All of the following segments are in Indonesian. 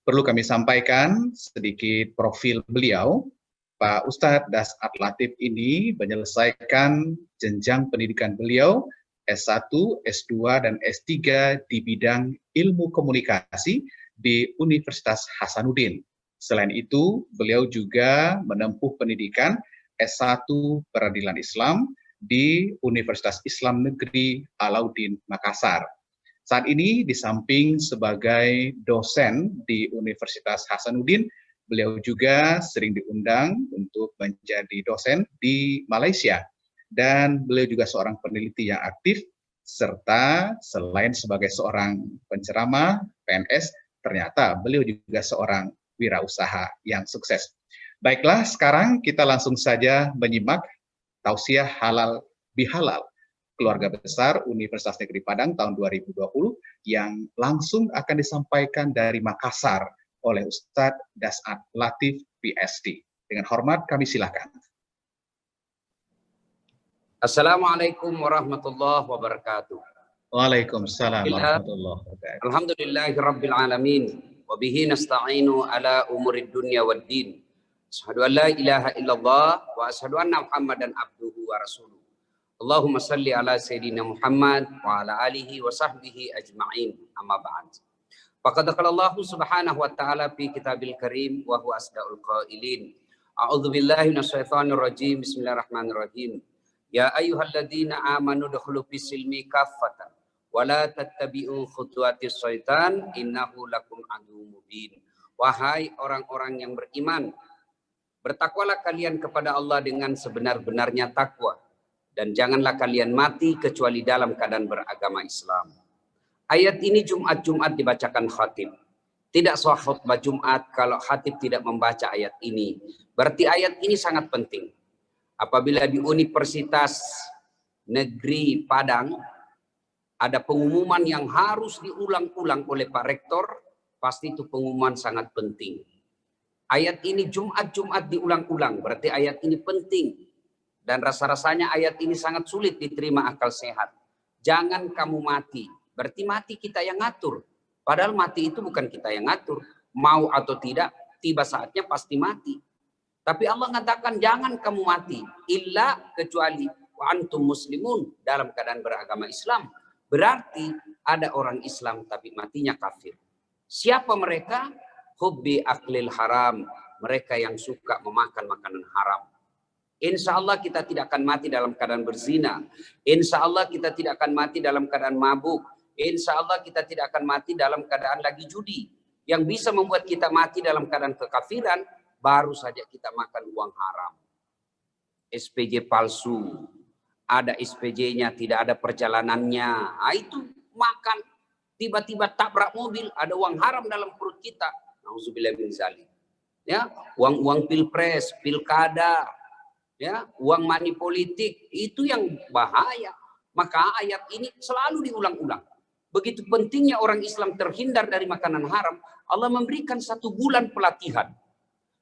Perlu kami sampaikan sedikit profil beliau. Pak Ustadz Dasat Latif ini menyelesaikan jenjang pendidikan beliau S1, S2, dan S3 di bidang ilmu komunikasi di Universitas Hasanuddin. Selain itu, beliau juga menempuh pendidikan S1 Peradilan Islam di Universitas Islam Negeri Alauddin Makassar. Saat ini di samping sebagai dosen di Universitas Hasanuddin, beliau juga sering diundang untuk menjadi dosen di Malaysia. Dan beliau juga seorang peneliti yang aktif, serta selain sebagai seorang penceramah PNS, ternyata beliau juga seorang wirausaha yang sukses. Baiklah, sekarang kita langsung saja menyimak tausiah halal bihalal Keluarga Besar Universitas Negeri Padang tahun 2020 yang langsung akan disampaikan dari Makassar oleh Ustadz Dasat Latif PhD. Dengan hormat kami silakan. Assalamualaikum warahmatullahi wabarakatuh. Waalaikumsalam warahmatullahi wabarakatuh. Alhamdulillahirabbil alamin wa bihi nasta'inu ala umurid dunya waddin. Asyhadu an la ilaha illallah wa asyhadu anna Muhammadan abduhu wa rasuluh. Allahumma salli ala Sayyidina Muhammad wa ala alihi wa sahbihi ajma'in, amma ba'd. Faqad qala Allah subhanahu wa ta'ala fi kitabil karim wa huwa asdaqul qailin. A'udzu billahi minasyaitonir rajim. Bismillahirrahmanirrahim. Ya ayyuhalladzina amanu dukhulu fis silmi kaffatan wa la tattabi'u khutuwatis syaitan innahu lakum aduwwum mubin. Wahai orang-orang yang beriman, bertakwalah kalian kepada Allah dengan sebenar-benarnya takwa. Dan janganlah kalian mati kecuali dalam keadaan beragama Islam. Ayat ini Jumat-Jumat dibacakan khatib. Tidak sah khutbah Jumat kalau khatib tidak membaca ayat ini. Berarti ayat ini sangat penting. Apabila di Universitas Negeri Padang ada pengumuman yang harus diulang-ulang oleh Pak Rektor, pasti itu pengumuman sangat penting. Ayat ini Jumat-Jumat diulang-ulang, berarti ayat ini penting. Dan rasa-rasanya ayat ini sangat sulit diterima akal sehat. Jangan kamu mati. Berarti mati kita yang ngatur. Padahal mati itu bukan kita yang ngatur. Mau atau tidak, tiba saatnya pasti mati. Tapi Allah mengatakan jangan kamu mati. Illa kecuali wa antum muslimun, dalam keadaan beragama Islam. Berarti ada orang Islam tapi matinya kafir. Siapa mereka? Hubbi aklil haram. Mereka yang suka memakan makanan haram. Insya Allah kita tidak akan mati dalam keadaan berzina. Insya Allah kita tidak akan mati dalam keadaan mabuk. Insya Allah kita tidak akan mati dalam keadaan lagi judi. Yang bisa membuat kita mati dalam keadaan kekafiran, baru saja kita makan uang haram. SPJ palsu. Ada SPJ-nya, tidak ada perjalanannya. Nah, itu makan. Tiba-tiba tabrak mobil, ada uang haram dalam perut kita. Nauzubillah min zalik. Ya, uang-uang pilpres, pilkada, ya, uang money politik, itu yang bahaya. Maka ayat ini selalu diulang-ulang. Begitu pentingnya orang Islam terhindar dari makanan haram, Allah memberikan 1 bulan pelatihan.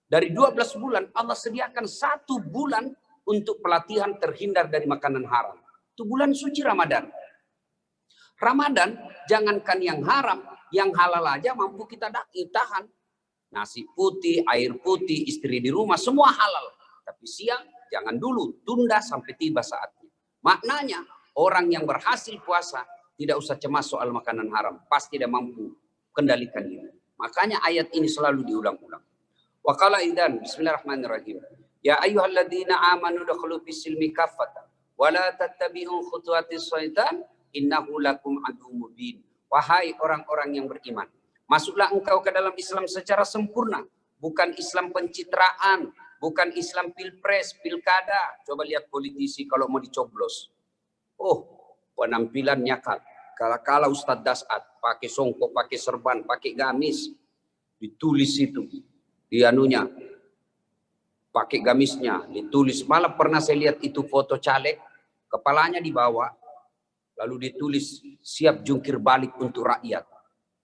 Dari 12 bulan, Allah sediakan 1 bulan untuk pelatihan terhindar dari makanan haram. Itu bulan suci Ramadan. Ramadan, jangankan yang haram, yang halal aja mampu kita tahan. Nasi putih, air putih, istri di rumah, semua halal. Tapi siang, jangan dulu, tunda sampai tiba saatnya. Maknanya, orang yang berhasil puasa tidak usah cemas soal makanan haram. Pasti dia mampu kendalikan ini. Makanya ayat ini selalu diulang-ulang. Wa qala idzan, bismillahirrahmanirrahim. Ya ayyuhalladzina amanu dukhulu fis silmi kaffatan wa la tattabi'u khutuwatis syaitan innahu lakum aduwwum mubin. Wahai orang-orang yang beriman, masuklah engkau ke dalam Islam secara sempurna, bukan Islam pencitraan. Bukan Islam pilpres, pilkada. Coba lihat politisi kalau mau dicoblos. Oh, penampilannya kan. Kalau Ustadz Dasat pakai songkok, pakai serban, pakai gamis, ditulis itu di anunya, pakai gamisnya, ditulis. Malah pernah saya lihat itu foto caleg, kepalanya dibawa, lalu ditulis siap jungkir balik untuk rakyat.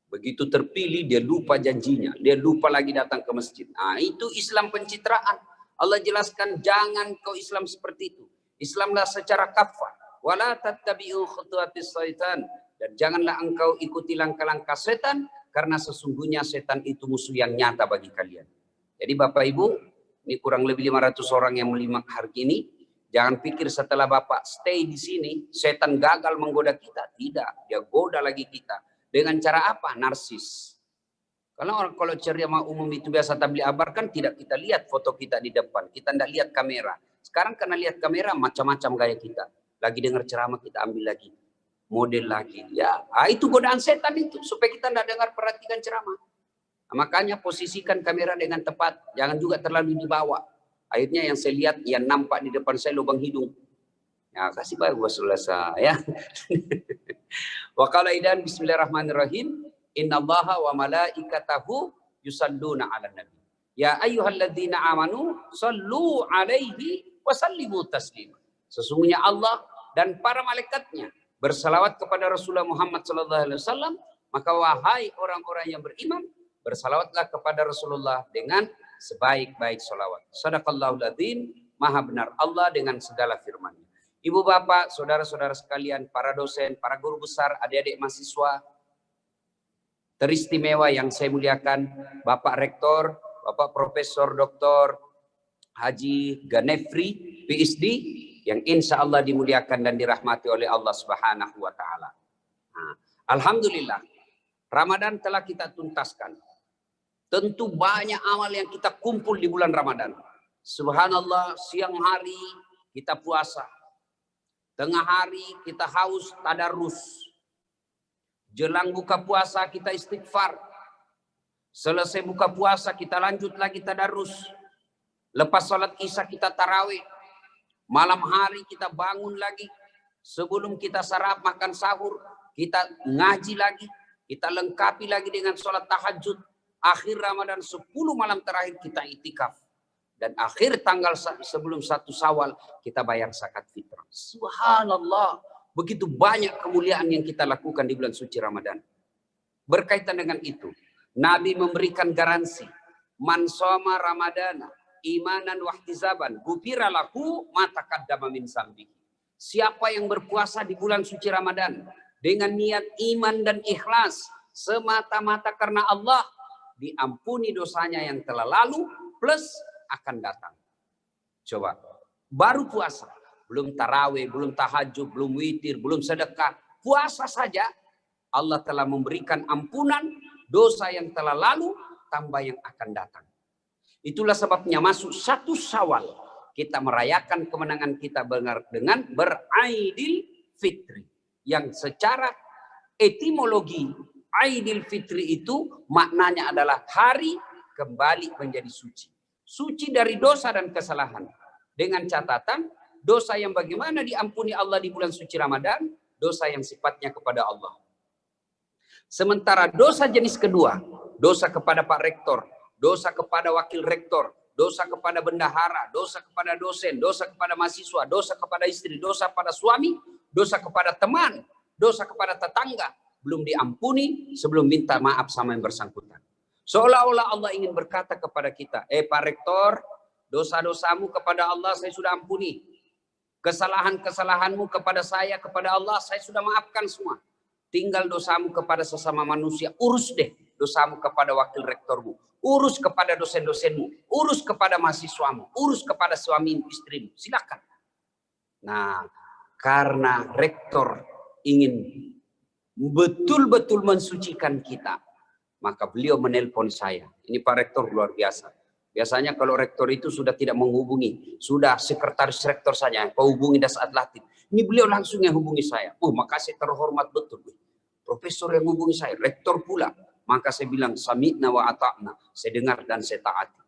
Begitu terpilih dia lupa janjinya, dia lupa lagi datang ke masjid. Nah, itu Islam pencitraan. Allah jelaskan jangan kau Islam seperti itu. Islamlah secara kafah. Wala tattabi'u khutuwatis syaitan, dan janganlah engkau ikuti langkah-langkah setan karena sesungguhnya setan itu musuh yang nyata bagi kalian. Jadi Bapak Ibu, ini kurang lebih 500 orang yang menyimak hari ini. Jangan pikir setelah Bapak stay di sini, setan gagal menggoda kita. Tidak, dia goda lagi kita. Dengan cara apa? Narsis. Kalau ceramah umum itu biasa tabligh akbar kan tidak kita lihat foto kita di depan. Kita tidak lihat kamera. Sekarang karena lihat kamera macam-macam gaya kita. Lagi dengar ceramah kita ambil lagi. Model lagi. Ya, itu godaan setan itu. Supaya kita tidak dengar perhatikan ceramah. Nah, makanya posisikan kamera dengan tepat. Jangan juga terlalu di bawah. Akhirnya yang saya lihat, yang nampak di depan saya lubang hidung. Ya, kasih bagus selesai ya. Wa qala idan bismillahirrahmanirrahim. Innallaha wa malaikatahu yusalluna 'alan nabi. Ya ayyuhalladzina amanu sallu 'alaihi wa sallimu taslima. Sesungguhnya Allah dan para malaikatnya bersalawat kepada Rasulullah Muhammad sallallahu alaihi wasallam, maka wahai orang-orang yang beriman, bersalawatlah kepada Rasulullah dengan sebaik-baik salawat. Shadaqallahul adzim, maha benar Allah dengan segala firman-Nya. Ibu bapak, saudara-saudara sekalian, para dosen, para guru besar, adik-adik mahasiswa teristimewa yang saya muliakan, Bapak Rektor, Bapak Profesor Dr. Haji Ganefri, PhD, yang insya Allah dimuliakan dan dirahmati oleh Allah Subhanahu wa Ta'ala. Nah, alhamdulillah, Ramadan telah kita tuntaskan. Tentu banyak amal yang kita kumpul di bulan Ramadan. Subhanallah, siang hari kita puasa. Tengah hari kita haus tadarus. Jelang buka puasa kita istighfar. Selesai buka puasa kita lanjut lagi tadarus. Lepas sholat isya kita tarawih. Malam hari kita bangun lagi. Sebelum kita sarap makan sahur, kita ngaji lagi. Kita lengkapi lagi dengan sholat tahajud. Akhir Ramadan 10 malam terakhir kita itikaf. Dan akhir tanggal sebelum 1 Syawal kita bayar zakat fitrah. Subhanallah. Begitu banyak kemuliaan yang kita lakukan di bulan suci Ramadan. Berkaitan dengan itu, Nabi memberikan garansi. Man shoma Ramadana imanan wahtizaban gufira lahu ma taqaddama min zambihi. Siapa yang berpuasa di bulan suci Ramadan dengan niat iman dan ikhlas semata-mata karena Allah, diampuni dosanya yang telah lalu plus akan datang. Coba, baru puasa, belum tarawih, belum tahajud, belum witir, belum sedekah, puasa saja Allah telah memberikan ampunan dosa yang telah lalu tambah yang akan datang. Itulah sebabnya masuk 1 Syawal kita merayakan kemenangan kita dengan beraidil fitri, yang secara etimologi Aidil Fitri itu maknanya adalah hari kembali menjadi suci. Suci dari dosa dan kesalahan. Dengan catatan, dosa yang bagaimana diampuni Allah di bulan suci Ramadan, dosa yang sifatnya kepada Allah. Sementara dosa jenis kedua, dosa kepada Pak Rektor, dosa kepada Wakil Rektor, dosa kepada bendahara, dosa kepada dosen, dosa kepada mahasiswa, dosa kepada istri, dosa kepada suami, dosa kepada teman, dosa kepada tetangga, belum diampuni sebelum minta maaf sama yang bersangkutan. Seolah-olah Allah ingin berkata kepada kita, Pak Rektor, dosa-dosamu kepada Allah saya sudah ampuni. Kesalahan-kesalahanmu kepada saya, kepada Allah saya sudah maafkan semua. Tinggal dosamu kepada sesama manusia, urus deh dosamu kepada wakil rektormu, urus kepada dosen-dosenmu, urus kepada mahasiswamu, urus kepada suami istrimu, silakan. Nah, karena rektor ingin betul-betul mensucikan kita, maka beliau menelpon saya. Ini Pak Rektor luar biasa. Biasanya kalau rektor itu sudah tidak menghubungi, sudah sekretaris rektor saja yang menghubungi Das Atlatif. Ini beliau langsung yang hubungi saya. Makasih terhormat betul. Profesor yang hubungi saya, rektor pula. Maka saya bilang, sami'na wa ata'na. Saya dengar dan saya taati.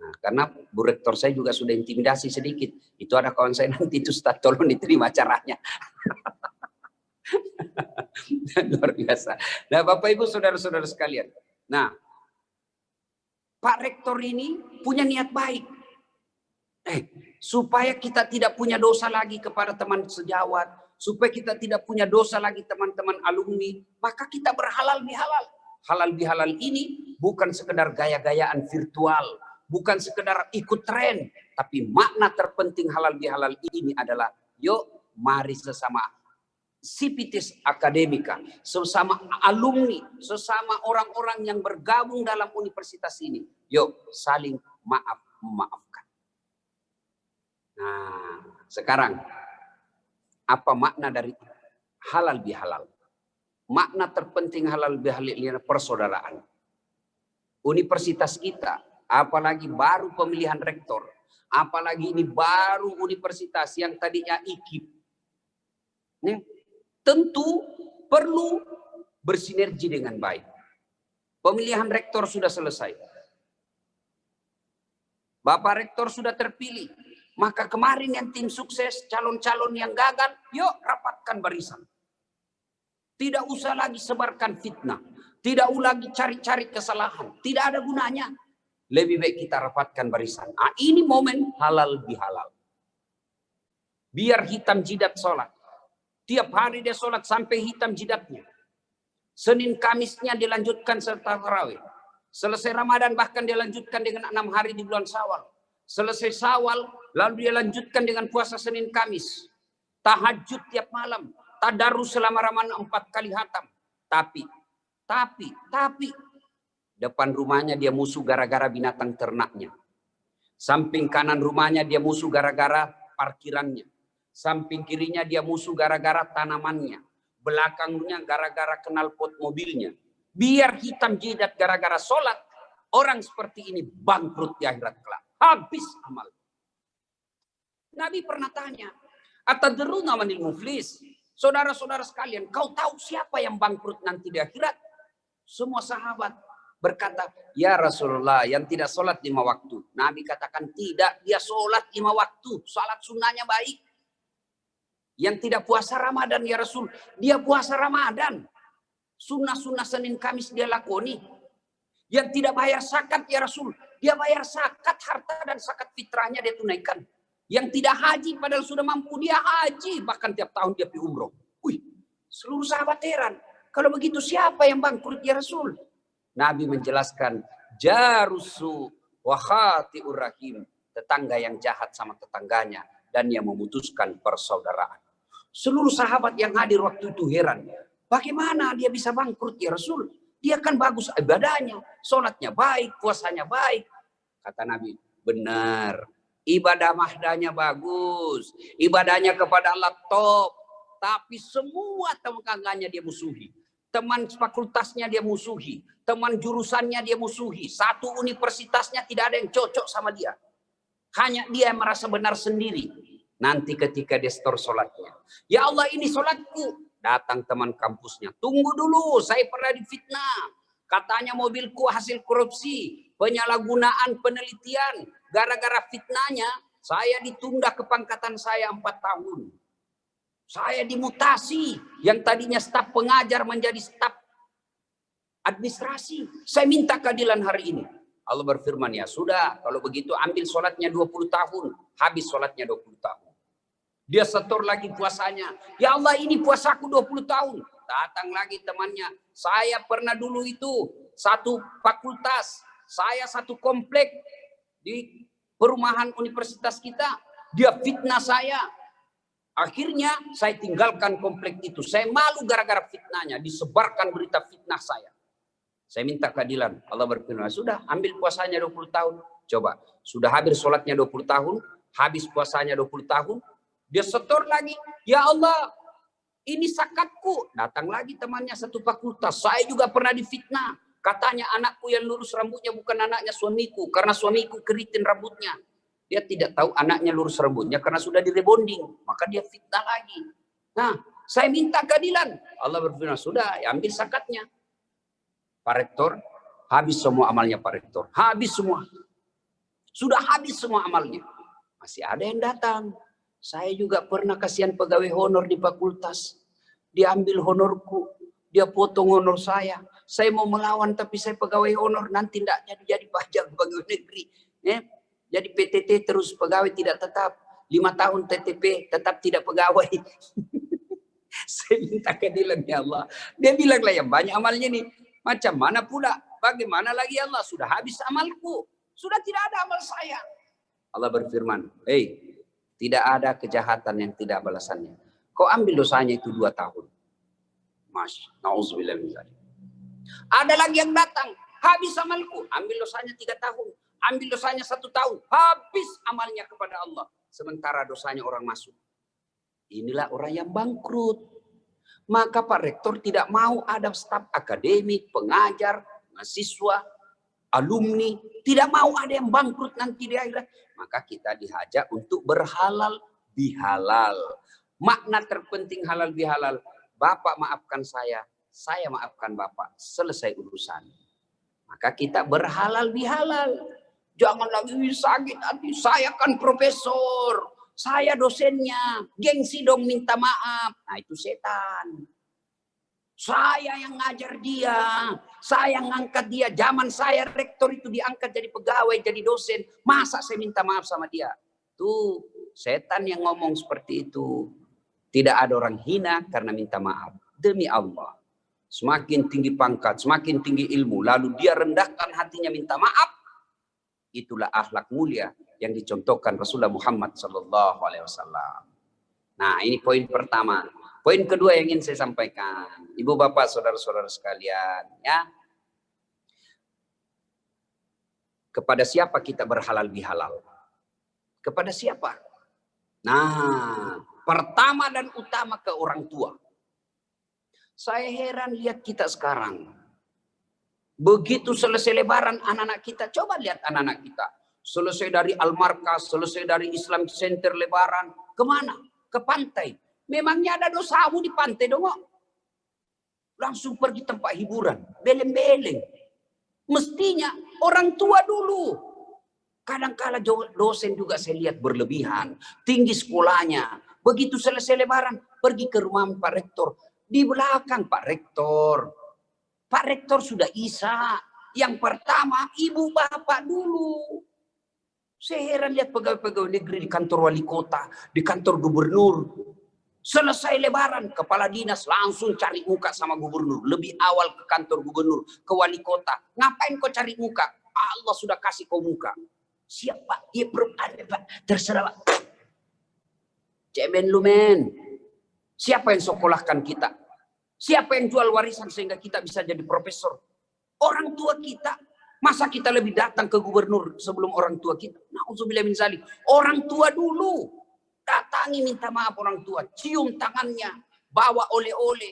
Nah, karena Bu Rektor saya juga sudah intimidasi sedikit. Itu ada kawan saya nanti itu Ustaz, tolong diterima caranya. Luar biasa. Nah, Bapak Ibu saudara-saudara sekalian. Nah, Pak Rektor ini punya niat baik. Supaya kita tidak punya dosa lagi kepada teman sejawat, supaya kita tidak punya dosa lagi teman-teman alumni, maka kita berhalal bihalal. Halal bihalal ini bukan sekedar gaya-gayaan virtual, bukan sekedar ikut tren, tapi makna terpenting halal bihalal ini adalah yuk mari sesama Sivitas Akademika, sesama alumni, sesama orang-orang yang bergabung dalam universitas ini, yuk saling memaafkan. Nah, sekarang apa makna dari halal bihalal? Makna terpenting halal bihalal adalah persaudaraan. Universitas kita, apalagi baru pemilihan rektor, apalagi ini baru universitas yang tadinya IKIP, tentu perlu bersinergi dengan baik. Pemilihan rektor sudah selesai. Bapak rektor sudah terpilih. Maka kemarin yang tim sukses, calon-calon yang gagal, yuk rapatkan barisan. Tidak usah lagi sebarkan fitnah. Tidak usah lagi cari-cari kesalahan. Tidak ada gunanya. Lebih baik kita rapatkan barisan. Nah, ini momen halal bihalal. Biar hitam jidat sholat. Tiap hari dia sholat sampai hitam jidatnya. Senin Kamisnya dilanjutkan serta tarawih. Selesai Ramadan bahkan dia lanjutkan dengan 6 hari di bulan Syawal. Selesai Syawal lalu dia lanjutkan dengan puasa Senin Kamis. Tahajud tiap malam. Tadarus selama Ramadan 4 kali khatam. Tapi depan rumahnya dia musuh gara-gara binatang ternaknya. Samping kanan rumahnya dia musuh gara-gara parkirannya. Samping kirinya dia musuh gara-gara tanamannya. Belakangnya gara-gara knalpot mobilnya. Biar hitam jidat gara-gara sholat. Orang seperti ini bangkrut di akhirat kelak. Habis amal. Nabi pernah tanya. Atadruna manil muflis. Saudara-saudara sekalian, kau tahu siapa yang bangkrut nanti di akhirat? Semua sahabat berkata, ya Rasulullah, yang tidak sholat 5 waktu. Nabi katakan tidak, dia sholat 5 waktu. Sholat sunnahnya baik. Yang tidak puasa Ramadan ya Rasul, dia puasa Ramadan. Sunnah-sunnah Senin Kamis dia lakoni. Yang tidak bayar zakat ya Rasul, dia bayar zakat harta dan zakat fitrahnya dia tunaikan. Yang tidak haji padahal sudah mampu dia haji, bahkan tiap tahun dia pergi umroh. Wih, seluruh sahabat heran. Kalau begitu siapa yang bangkrut ya Rasul? Nabi menjelaskan, jarusu wa khati'ur rahim, tetangga yang jahat sama tetangganya dan yang memutuskan persaudaraan. Seluruh sahabat yang hadir waktu itu heran. Bagaimana dia bisa bangkrut ya Rasul? Dia kan bagus ibadahnya. Sholatnya baik, puasanya baik. Kata Nabi, benar. Ibadah mahdanya bagus. Ibadahnya kepada Allah top. Tapi semua tetangganya dia musuhi. Teman fakultasnya dia musuhi. Teman jurusannya dia musuhi. Satu universitasnya tidak ada yang cocok sama dia. Hanya dia yang merasa benar sendiri. Nanti ketika dia setor sholatnya. Ya Allah ini sholatku. Datang teman kampusnya. Tunggu dulu, saya pernah difitnah. Katanya mobilku hasil korupsi. Penyalahgunaan penelitian. Gara-gara fitnahnya, saya ditunda kepangkatan saya 4 tahun. Saya dimutasi. Yang tadinya staf pengajar menjadi staf administrasi. Saya minta keadilan hari ini. Allah berfirman, ya sudah. Kalau begitu ambil sholatnya 20 tahun. Habis sholatnya 20 tahun. Dia setor lagi puasanya. Ya Allah ini puasaku 20 tahun. Datang lagi temannya. Saya pernah dulu itu satu fakultas. Saya satu komplek di perumahan universitas kita. Dia fitnah saya. Akhirnya saya tinggalkan komplek itu. Saya malu gara-gara fitnahnya. Disebarkan berita fitnah saya. Saya minta keadilan. Allah berfirman, sudah ambil puasanya 20 tahun. Coba. Sudah habis sholatnya 20 tahun. Habis puasanya 20 tahun. Dia setor lagi. Ya Allah, ini zakatku. Datang lagi temannya satu fakultas. Saya juga pernah difitnah. Katanya anakku yang lurus rambutnya bukan anaknya suamiku. Karena suamiku keriting rambutnya. Dia tidak tahu anaknya lurus rambutnya karena sudah direbonding. Maka dia fitnah lagi. Nah, saya minta keadilan. Allah berfirman, sudah ambil zakatnya. Pak Rektor, habis semua amalnya Pak Rektor. Habis semua. Sudah habis semua amalnya. Masih ada yang datang. Saya juga pernah kasihan pegawai honor di fakultas. Dia ambil honorku. Dia potong honor saya. Saya mau melawan tapi saya pegawai honor. Nanti tidak jadi pajak pegawai negeri. Jadi PTT terus pegawai tidak tetap. 5 tahun TTP tetap tidak pegawai. Saya minta keadilan ya Allah. Dia bilang lah yang banyak amalnya nih. Macam mana pula? Bagaimana lagi Allah? Sudah habis amalku. Sudah tidak ada amal saya. Allah berfirman. Hei. Tidak ada kejahatan yang tidak balasannya. Kau ambil dosanya itu 2 tahun. Na'udzubillah min dzalik. Ada lagi yang datang, habis amalku, ambil dosanya 3 tahun. Ambil dosanya 1 tahun, habis amalnya kepada Allah. Sementara dosanya orang masuk. Inilah orang yang bangkrut. Maka Pak Rektor tidak mau ada staf akademik, pengajar, mahasiswa, alumni. Tidak mau ada yang bangkrut nanti di akhirat. Maka kita diajak untuk berhalal bihalal. Makna terpenting halal bihalal. Bapak maafkan saya maafkan Bapak. Selesai urusan. Maka kita berhalal bihalal. Jangan lagi sakit hati. Saya kan profesor. Saya dosennya. Gengsi dong minta maaf. Nah itu setan. Saya yang ngajar dia. Saya yang ngangkat dia. Zaman saya rektor itu diangkat jadi pegawai, jadi dosen. Masa saya minta maaf sama dia? Tuh setan yang ngomong seperti itu. Tidak ada orang hina karena minta maaf. Demi Allah. Semakin tinggi pangkat, semakin tinggi ilmu. Lalu dia rendahkan hatinya minta maaf. Itulah akhlak mulia yang dicontohkan Rasulullah Muhammad SAW. Nah ini poin pertama. Poin kedua yang ingin saya sampaikan. Ibu bapak saudara-saudara sekalian. Ya. Kepada siapa kita berhalal bihalal? Kepada siapa? Nah pertama dan utama ke orang tua. Saya heran lihat kita sekarang. Begitu selesai lebaran anak-anak kita, coba lihat anak-anak kita. Selesai dari Al-Markas, selesai dari Islam Center lebaran, kemana? Ke pantai. Memangnya ada dosamu di pantai dong? Langsung pergi tempat hiburan, beleng-beleng. Mestinya orang tua dulu. Kadang-kala dosen juga saya lihat berlebihan. Tinggi sekolahnya. Begitu selesai lebaran, pergi ke rumah Pak Rektor. Di belakang Pak Rektor. Pak Rektor sudah isa. Yang pertama, ibu bapak dulu. Saya heran lihat pegawai-pegawai negeri di kantor wali kota, di kantor gubernur. Selesai lebaran, kepala dinas langsung cari muka sama gubernur. Lebih awal ke kantor gubernur, ke wali kota. Ngapain kau cari muka? Allah sudah kasih kau muka. Siapa? Ya belum ada Pak. Terserah Pak. Cemen lu men. Siapa yang sekolahkan kita? Siapa yang jual warisan sehingga kita bisa jadi profesor? Orang tua kita. Masa kita lebih datang ke gubernur sebelum orang tua kita? Na'udzubillah min dzalik. Orang tua dulu. Datangi minta maaf orang tua. Cium tangannya. Bawa oleh-oleh.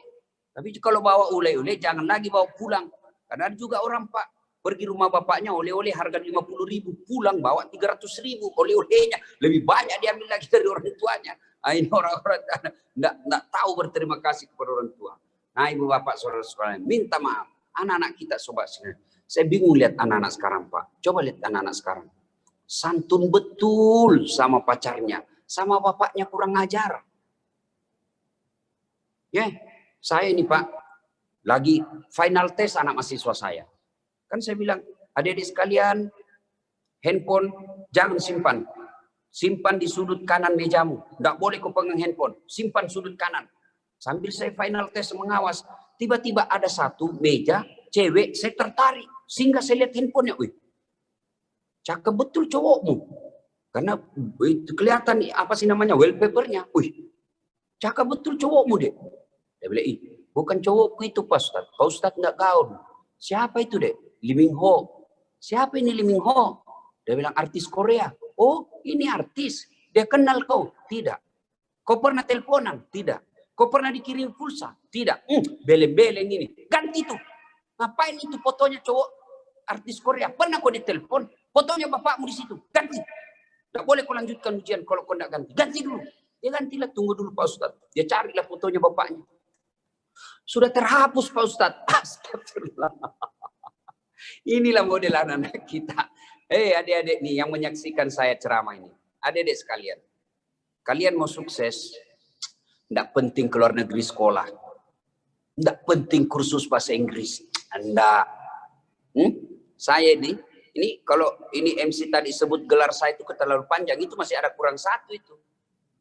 Tapi kalau bawa oleh-oleh jangan lagi bawa pulang. Karena ada juga orang Pak. Pergi rumah bapaknya oleh-oleh harga 50.000. Pulang bawa 300.000 oleh-olehnya. Lebih banyak diambil lagi dari orang tuanya. Nah, ini orang-orang tidak tahu berterima kasih kepada orang tua. Nah ibu bapak saudara-saudara minta maaf. Anak-anak kita sobat sekalian. Saya bingung lihat anak-anak sekarang Pak. Coba lihat anak-anak sekarang. Santun betul sama pacarnya. Sama bapaknya kurang ajar. Ya, saya ini Pak. Lagi final test anak mahasiswa saya. Kan saya bilang, adik-adik sekalian. Handphone jangan simpan. Simpan di sudut kanan mejamu. Tidak boleh kau pegang handphone. Simpan sudut kanan. Sambil saya final test mengawas, tiba-tiba ada satu meja cewek, saya tertarik sehingga saya lihat handphonenya, wih, cakep betul cowokmu, karena itu kelihatan apa sih namanya wallpapernya, wih, cakep betul cowokmu dek. Dia bilang, ih, bukan cowokku itu Pak Ustadz, Pak Ustadz nggak gaul. Siapa itu dek? Lee Min Ho. Siapa ini Lee Min Ho? Dia bilang artis Korea. Oh, ini artis. Dia kenal kau? Tidak. Kau pernah teleponan? Tidak. Kau pernah dikirim pulsa? Tidak. Beleng-beleng ini. Ganti itu. Ngapain itu fotonya cowok artis Korea? Pernah kau ditelepon? Fotonya bapakmu di situ. Ganti. Tidak boleh kau lanjutkan ujian kalau kau tidak ganti. Ganti dulu. Dia gantilah. Tunggu dulu Pak Ustadz. Dia carilah fotonya bapaknya. Sudah terhapus Pak Ustadz. Astagfirullah. Inilah model anak-anak kita. Adik-adik nih yang menyaksikan saya ceramah ini. Adik-adik sekalian. Kalian mau sukses. Tidak penting keluar negeri sekolah. Tidak penting kursus bahasa Inggris. Anda. Saya ini kalau ini MC tadi sebut gelar saya itu terlalu panjang. Itu masih ada kurang satu itu.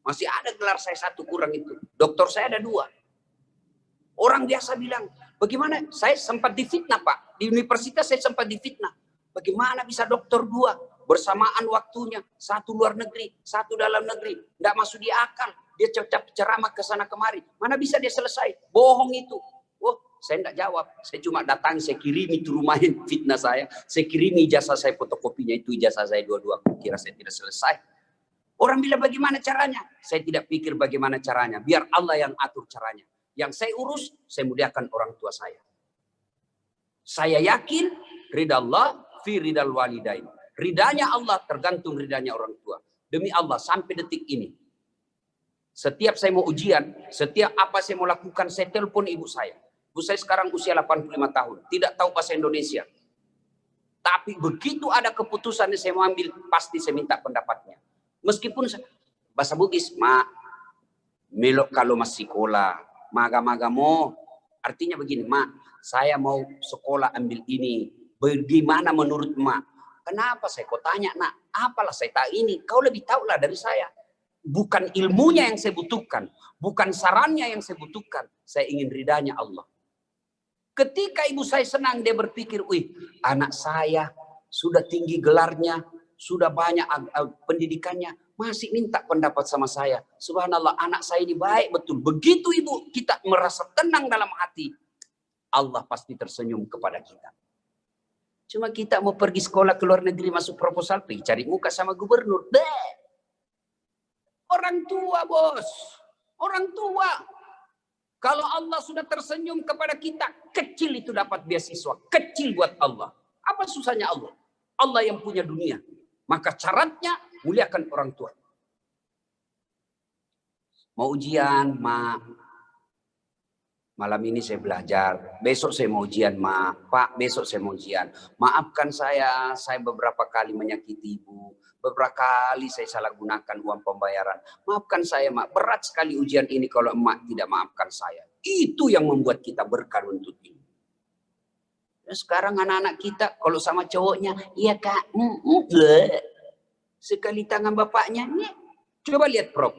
Masih ada gelar saya satu kurang itu. Doktor saya ada 2. Orang biasa bilang, bagaimana? Saya sempat difitnah Pak. Di universitas saya sempat difitnah. Bagaimana bisa dokter 2? Bersamaan waktunya. 1 luar negeri, 1 dalam negeri. Tidak masuk di akal. dia ceramah ke sana kemari. Mana bisa dia selesai? Bohong itu. Oh, saya enggak jawab. Saya cuma datang, saya kirimi itu rumahin fitnah saya. Saya kirimi ijazah saya, fotokopinya itu ijazah saya dua-dua. Kira saya tidak selesai. Orang bilang bagaimana caranya? Saya tidak pikir bagaimana caranya. Biar Allah yang atur caranya. Yang saya urus, saya muliakan orang tua saya. Saya yakin ridha Allah fi ridal walidain. Ridanya Allah tergantung ridanya orang tua. Demi Allah sampai detik ini. Setiap saya mau ujian, setiap apa saya mau lakukan, saya telepon ibu saya. Ibu saya sekarang usia 85 tahun. Tidak tahu bahasa Indonesia. Tapi begitu ada keputusan yang saya mau ambil, pasti saya minta pendapatnya. Meskipun bahasa Bugis, melok kalau masih sekolah, maga-maga mau, artinya begini, saya mau sekolah ambil ini, bagaimana menurut Kenapa saya kau tanya, nak? Apalah saya tahu ini, kau lebih tahu lah dari saya. Bukan ilmunya yang saya butuhkan, bukan sarannya yang saya butuhkan, saya ingin ridanya Allah. Ketika ibu saya senang, dia berpikir, wih, anak saya sudah tinggi gelarnya, sudah banyak pendidikannya, masih minta pendapat sama saya. Subhanallah, anak saya ini baik betul. Begitu ibu kita merasa tenang dalam hati, Allah pasti tersenyum kepada kita. Cuma kita mau pergi sekolah ke luar negeri, masuk proposal, pergi cari muka sama gubernur. Orang tua, bos. Orang tua. Kalau Allah sudah tersenyum kepada kita, kecil itu dapat beasiswa. Kecil buat Allah. Apa susahnya Allah? Allah yang punya dunia. Maka syaratnya muliakan orang tua. Mau ujian, malam ini saya belajar. Besok saya mau ujian, Pak, besok saya mau ujian. Maafkan saya beberapa kali menyakiti ibu. Beberapa kali saya salah gunakan uang pembayaran. Maafkan saya, berat sekali ujian ini kalau emak tidak maafkan saya. Itu yang membuat kita berkah untuk ini. Dan sekarang anak-anak kita kalau sama cowoknya, iya kak, sekali tangan bapaknya, nih. Coba lihat Prof,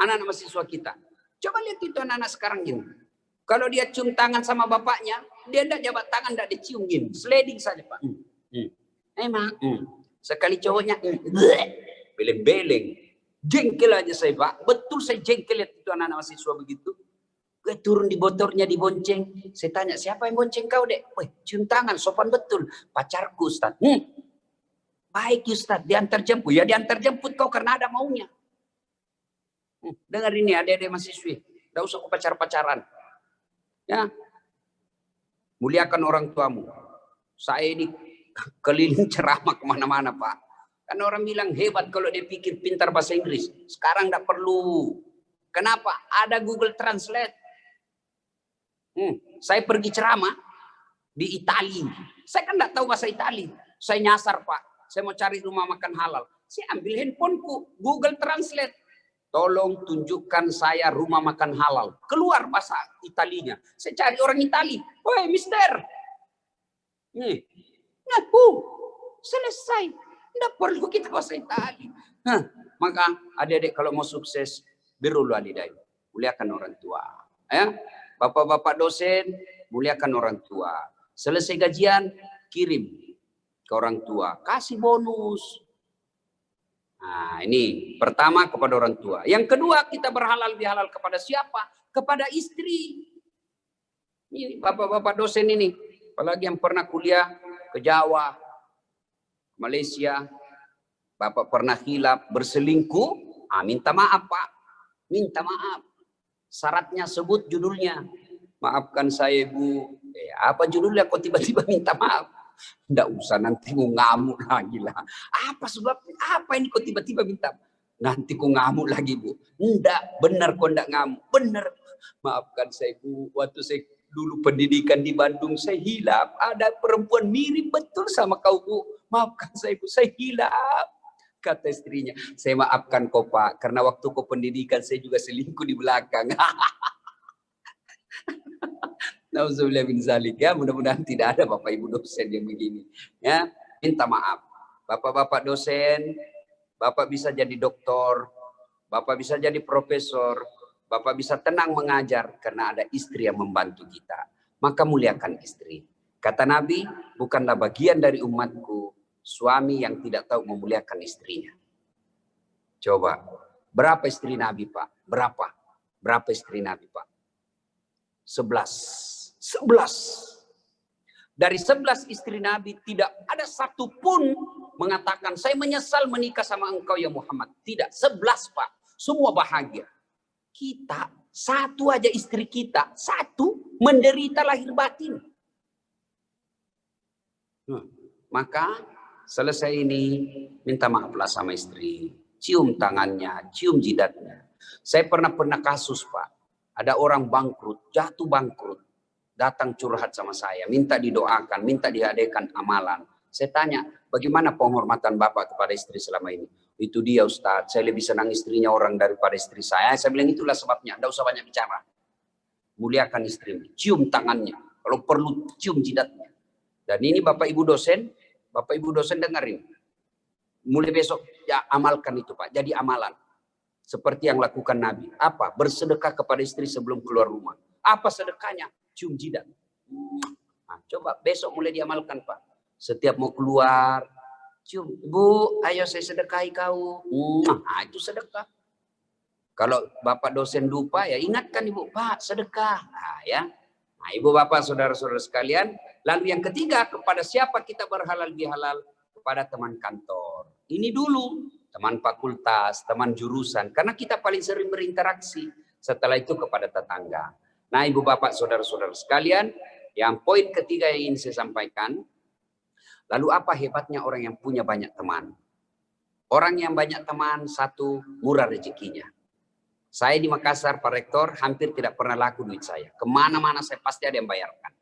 anak-anak mahasiswa kita. Coba lihat itu anak-anak sekarang ini. Kalau dia cium tangan sama bapaknya, dia tidak jabat tangan, tidak dicium gini. Sliding saja, Pak. Emang. Sekali cowoknya, beleng-beleng. Jengkel aja saya, Pak. Betul saya jengkel lihat itu anak-anak mahasiswa begitu. Gue turun di motornya, dibonceng. Saya tanya, siapa yang bonceng kau, Dek? Wih, cium tangan, sopan betul. Pacarku, Ustaz. Baik, Ustaz. Diantar jemput. Ya, diantar jemput kau karena ada maunya. Dengar ini, adik-adik mahasiswi. Tidak usah kau pacar-pacaran. Ya, muliakan orang tuamu. Saya ini keliling ceramah kemana-mana, Pak. Karena orang bilang hebat kalau dia pikir pintar bahasa Inggris. Sekarang tidak perlu. Kenapa? Ada Google Translate. Saya pergi ceramah di Italia. Saya kan tidak tahu bahasa Italia. Saya nyasar, Pak. Saya mau cari rumah makan halal. Saya ambil handphoneku, Google Translate. Tolong tunjukkan saya rumah makan halal. Keluar bahasa Italinya. Saya cari orang Itali. Woi, mister. Nih. Ngaku. Selesai. Tidak perlu kita bahasa Itali. Maka adik-adik kalau mau sukses, birrul walidain. Muliakan orang tua. Ya? Bapak-bapak dosen, muliakan orang tua. Selesai gajian, kirim ke orang tua. Kasih bonus. Nah, ini pertama kepada orang tua. Yang kedua, kita berhalal bihalal kepada siapa? Kepada istri. Ini bapak-bapak dosen ini, apalagi yang pernah kuliah ke Jawa, Malaysia, bapak pernah khilaf, berselingkuh, minta maaf, Pak. Minta maaf. Syaratnya sebut judulnya. Maafkan saya, Bu. Apa judulnya kok tiba-tiba minta maaf? Tidak usah, nanti mau ngamuk lagi lah. Apa sebabnya? Apa ini kok tiba-tiba minta? Nanti kok ngamuk lagi, Bu. Enggak, benar kok enggak ngamuk. Benar. Maafkan saya, Bu. Waktu saya dulu pendidikan di Bandung, saya hilaf. Ada perempuan mirip betul sama kau, Bu. Maafkan saya, Bu. Saya hilaf. Kata istrinya, saya maafkan kau, Pak. Karena waktu kau pendidikan, saya juga selingkuh di belakang. Nauzubillah min zalik, ya, mudah-mudahan tidak ada Bapak Ibu dosen yang begini. Ya, minta maaf. Bapak-bapak dosen, Bapak bisa jadi doktor, Bapak bisa jadi profesor, Bapak bisa tenang mengajar karena ada istri yang membantu kita. Maka muliakan istri. Kata Nabi, bukanlah bagian dari umatku suami yang tidak tahu memuliakan istrinya. Coba, berapa istri Nabi, Pak? Berapa? Berapa istri Nabi, Pak? 11. 11. Dari 11 istri Nabi tidak ada satu pun mengatakan saya menyesal menikah sama engkau ya Muhammad. Tidak, 11 Pak. Semua bahagia. Kita, satu aja istri kita, satu menderita lahir batin. Maka selesai ini minta maaflah sama istri. Cium tangannya, cium jidatnya. Saya pernah kasus Pak. Ada orang bangkrut, jatuh bangkrut. Datang curhat sama saya, minta didoakan, minta dihadiahkan amalan. Saya tanya, bagaimana penghormatan Bapak kepada istri selama ini? Itu dia Ustadz, saya lebih senang istrinya orang daripada istri saya. Saya bilang itulah sebabnya, tidak usah banyak bicara. Muliakan istrimu, cium tangannya, kalau perlu cium jidatnya. Dan ini Bapak Ibu dosen dengerin. Mulai besok ya amalkan itu Pak, jadi amalan. Seperti yang lakukan Nabi. Apa? Bersedekah kepada istri sebelum keluar rumah. Apa sedekahnya? Cium jidat. Nah, coba besok mulai diamalkan Pak. Setiap mau keluar, cium. Bu, ayo saya sedekahi kau. Nah, itu sedekah. Kalau Bapak dosen lupa ya ingatkan Ibu, Pak sedekah. Nah ya. Nah Ibu Bapak saudara-saudara sekalian. Lalu yang ketiga, kepada siapa kita berhalal bihalal? Kepada teman kantor. Ini dulu. Teman fakultas, teman jurusan. Karena kita paling sering berinteraksi. Setelah itu kepada tetangga. Nah, Ibu Bapak, saudara-saudara sekalian, yang poin ketiga yang ingin saya sampaikan, lalu apa hebatnya orang yang punya banyak teman? Orang yang banyak teman, satu, murah rezekinya. Saya di Makassar, Pak Rektor, hampir tidak pernah laku duit saya. Kemana-mana saya pasti ada yang bayarkan.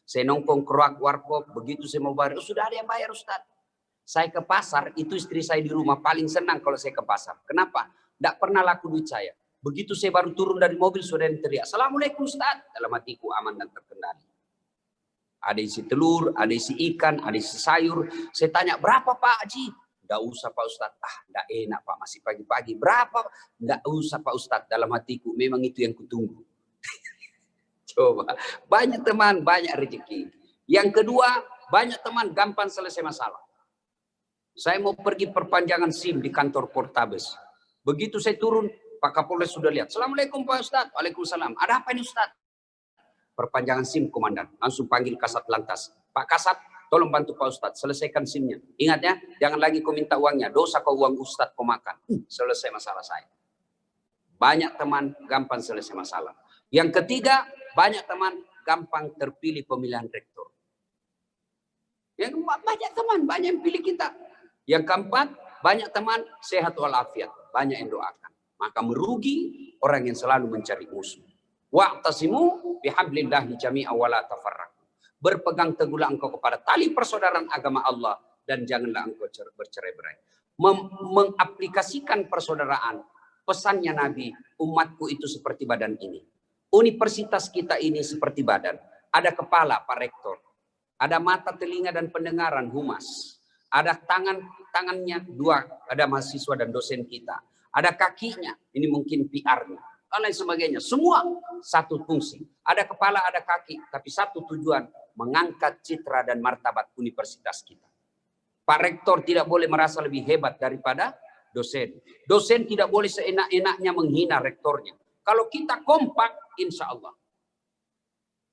Saya nongkrong keruak warkop, begitu saya mau bayar, sudah ada yang bayar Ustaz. Saya ke pasar, itu istri saya di rumah paling senang kalau saya ke pasar. Kenapa? Tidak pernah laku duit saya. Begitu saya baru turun dari mobil, sudah yang teriak, Assalamualaikum Ustaz. Dalam hatiku aman dan terkendali. Ada isi telur, ada isi ikan, ada isi sayur. Saya tanya, berapa Pak Haji? Tidak usah Pak Ustaz. Tidak enak Pak, masih pagi-pagi. Berapa? Tidak usah Pak Ustaz. Dalam hatiku, memang itu yang kutunggu. Coba, banyak teman, banyak rezeki. Yang kedua, banyak teman, gampang selesai masalah. Saya mau pergi perpanjangan SIM di kantor Portabes. Begitu saya turun, Pak Kapolres sudah lihat. Assalamualaikum Pak Ustadz. Waalaikumsalam. Ada apa ini Ustadz? Perpanjangan SIM komandan. Langsung panggil Kasat Lantas. Pak Kasat, tolong bantu Pak Ustadz. Selesaikan SIM-nya. Ingat ya, jangan lagi kau minta uangnya. Dosa kau uang Ustadz kau makan. Selesai masalah saya. Banyak teman, gampang selesai masalah. Yang ketiga, banyak teman, gampang terpilih pemilihan rektor. Yang banyak teman, banyak yang pilih kita. Yang keempat, banyak teman, sehat walafiat. Banyak yang doakan. Maka merugi orang yang selalu mencari musuh. Wa'tasimu bihablillahi jami'a wa la tafarraqu. Berpegang teguhlah engkau kepada tali persaudaraan agama Allah dan janganlah engkau bercerai-berai. Mengaplikasikan persaudaraan, pesannya Nabi, umatku itu seperti badan ini. Universitas kita ini seperti badan. Ada kepala, Pak Rektor. Ada mata, telinga, dan pendengaran, humas. Ada tangannya dua, ada mahasiswa dan dosen kita. Ada kakinya, ini mungkin PR-nya, dan lain sebagainya. Semua satu fungsi. Ada kepala, ada kaki, tapi satu tujuan, mengangkat citra dan martabat universitas kita. Pak Rektor tidak boleh merasa lebih hebat daripada dosen. Dosen tidak boleh seenak-enaknya menghina rektornya. Kalau kita kompak, insya Allah.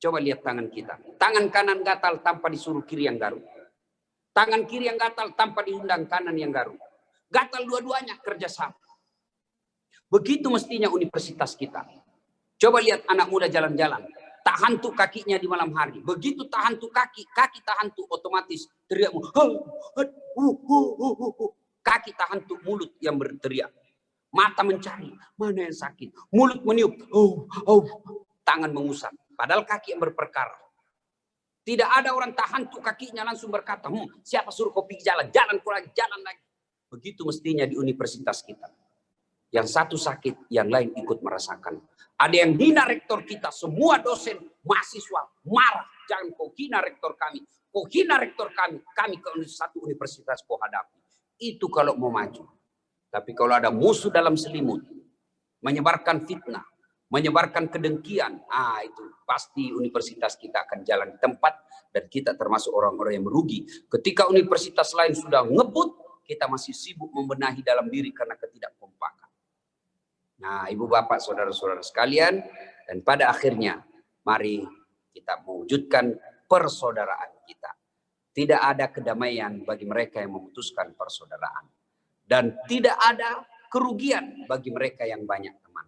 Coba lihat tangan kita. Tangan kanan gatal tanpa disuruh kiri yang garuk. Tangan kiri yang gatal tanpa diundang kanan yang garuk. Gatal dua-duanya kerjasama. Begitu mestinya universitas kita. Coba lihat anak muda jalan-jalan. Tak hantu kakinya di malam hari. Begitu tak hantu kaki tak hantu otomatis teriak. Kaki tak hantu mulut yang berteriak. Mata mencari, mana yang sakit. Mulut meniup, tangan mengusap. Padahal kaki yang berperkara. Tidak ada orang tak hantu kakinya langsung berkata, siapa suruh kau pergi jalan? Jalan lagi. Begitu mestinya di universitas kita. Yang satu sakit, yang lain ikut merasakan. Ada yang hina rektor kita, semua dosen, mahasiswa marah. Jangan kau hina rektor kami. Kau hina rektor kami. Kami ke satu universitas kau hadapi. Itu kalau mau maju. Tapi kalau ada musuh dalam selimut, menyebarkan fitnah, menyebarkan kedengkian, itu pasti universitas kita akan jalan di tempat dan kita termasuk orang-orang yang merugi. Ketika universitas lain sudah ngebut, kita masih sibuk membenahi dalam diri karena ketidakkompakan. Nah, ibu bapak, saudara-saudara sekalian, dan pada akhirnya mari kita mewujudkan persaudaraan kita. Tidak ada kedamaian bagi mereka yang memutuskan persaudaraan. Dan tidak ada kerugian bagi mereka yang banyak teman.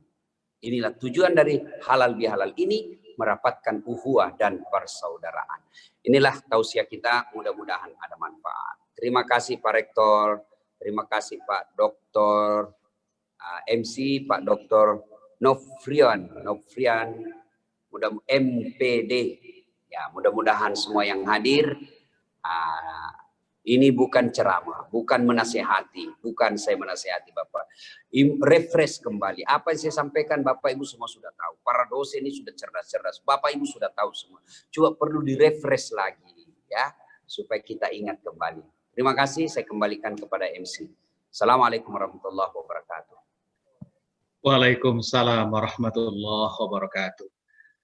Inilah tujuan dari halal bihalal ini, merapatkan ukhuwah dan persaudaraan. Inilah tausiah kita, mudah-mudahan ada manfaat. Terima kasih Pak Rektor, terima kasih Pak Doktor MC, Pak Doktor Nofrian, mudah MPD. Ya, mudah-mudahan semua yang hadir, ini bukan ceramah, bukan menasehati, bukan saya menasehati Bapak. Refresh kembali. Apa yang saya sampaikan Bapak Ibu semua sudah tahu. Para dosen ini sudah cerdas-cerdas. Bapak Ibu sudah tahu semua. Cuma perlu direfresh lagi ya, supaya kita ingat kembali. Terima kasih, saya kembalikan kepada MC. Assalamualaikum warahmatullahi wabarakatuh. Waalaikumsalam warahmatullahi wabarakatuh.